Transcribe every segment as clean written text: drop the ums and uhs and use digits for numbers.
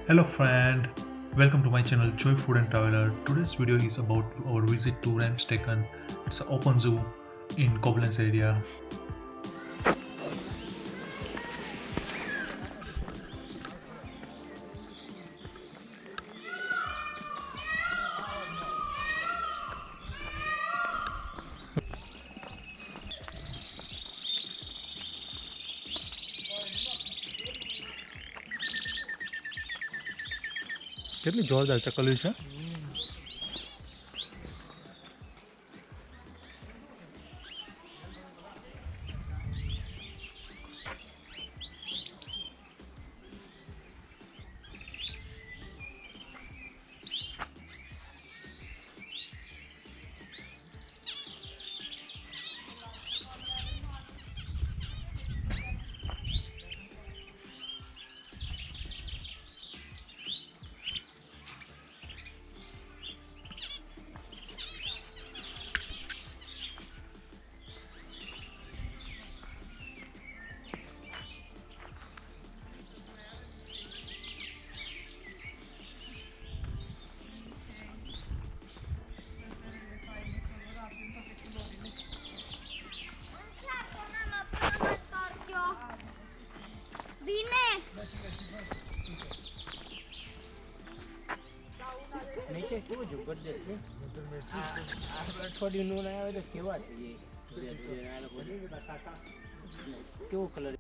Hello friend, welcome to my channel Joy Food and Traveler. Today's video is about our visit to Remstecken. It's an open zoo in Koblenz area. કેટલી જોરદાર ચકલી છે. નીચે કેવું જબરજસ્ત છે. અઠવાડિયું નું આવ્યો તો કેવા છે કેવો કલર.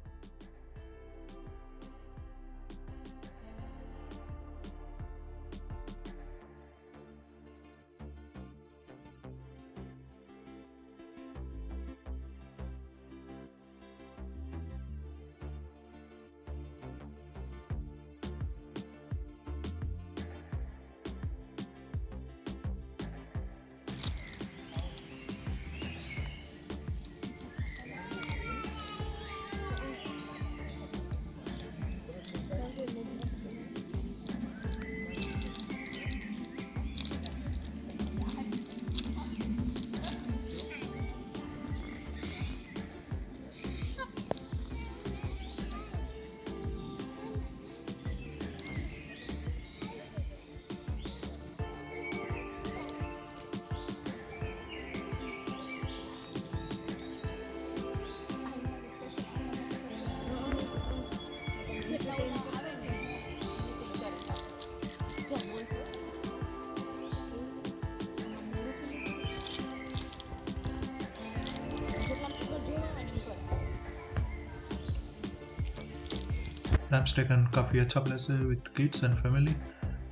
Ramstecken काफ़ी अच्छा place है with kids and family,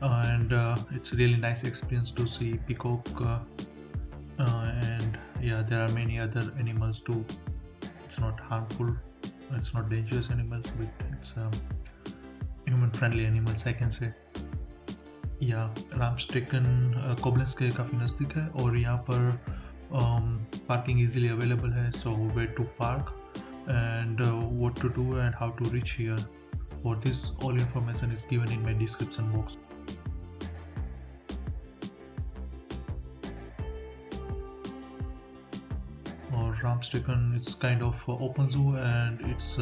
and it's really nice experience to see peacock and yeah, there are many other animals too. It's not harmful, it's not dangerous animals, but it's human friendly animals I can say. रामस्टेकन कोबलेंस के काफ़ी नज़दीक है और यहाँ पर parking easily available है. So where to park and what to do and how to reach here. For this, all information is given in my description box. Or Ramstecken is kind of open zoo and it's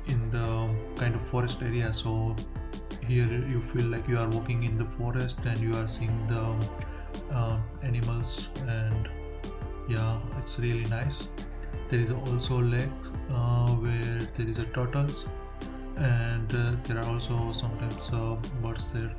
in the kind of forest area. So here you feel like you are walking in the forest and you are seeing the animals, and yeah, it's really nice. There is also lake where there is a turtles, and there are also sometimes birds there.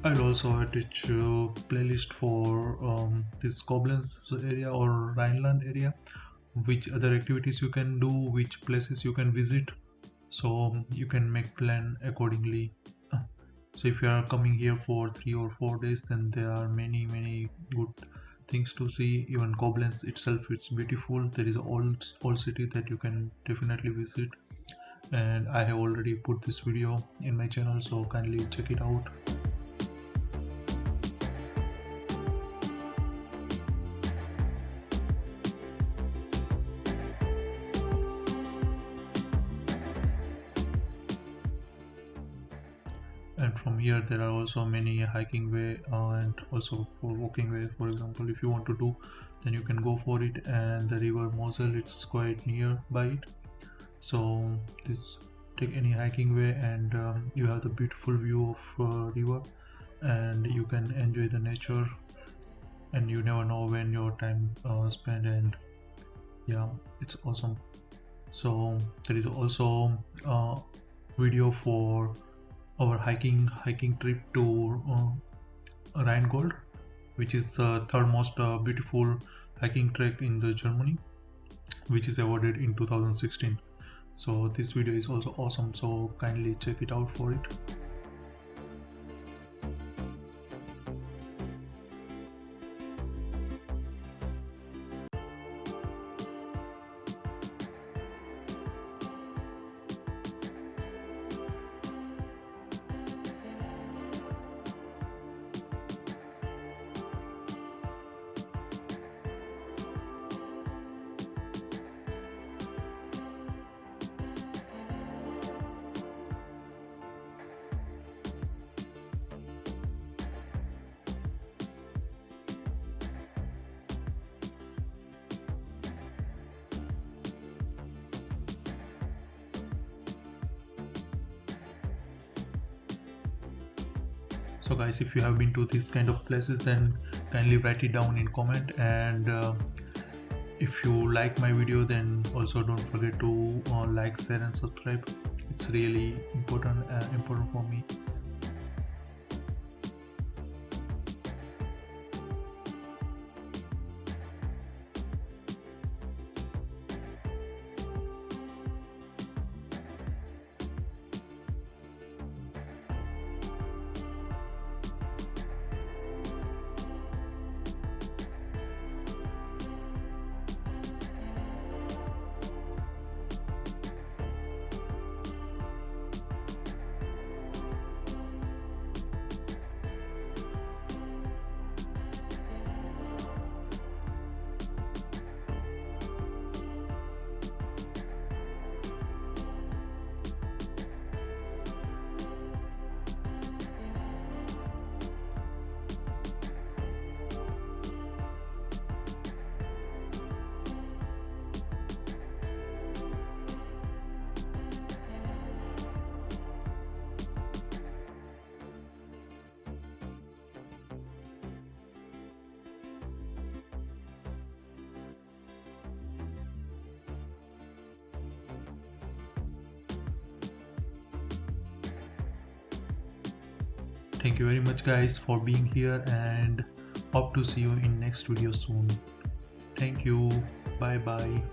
I'll also attach a playlist for this Koblenz area or Rhineland area, which other activities you can do, which places you can visit, so you can make plan accordingly. So if you are coming here for 3 or 4 days, then there are many good things to see. Even Koblenz itself, it's beautiful. There is a old city that you can definitely visit, and I have already put this video in my channel, so kindly check it out. And from here there are also many hiking way and also for walking way. For example, if you want to do, then you can go for it. And the river Moselle, it's quite near by it, so this take any hiking way, and you have the beautiful view of river, and you can enjoy the nature, and you never know when your time spent, and yeah, it's awesome. So there is also a video for our hiking trip to Rheingold, which is third most beautiful hiking track in the Germany, which is awarded in 2016. So this video is also awesome, so kindly check it out for it. So guys, if you have been to these kind of places, then kindly write it down in comment, and if you like my video, then also don't forget to like, share and subscribe. It's really important for me. Thank you very much guys for being here, and hope to see you in next video soon. Thank you. Bye bye.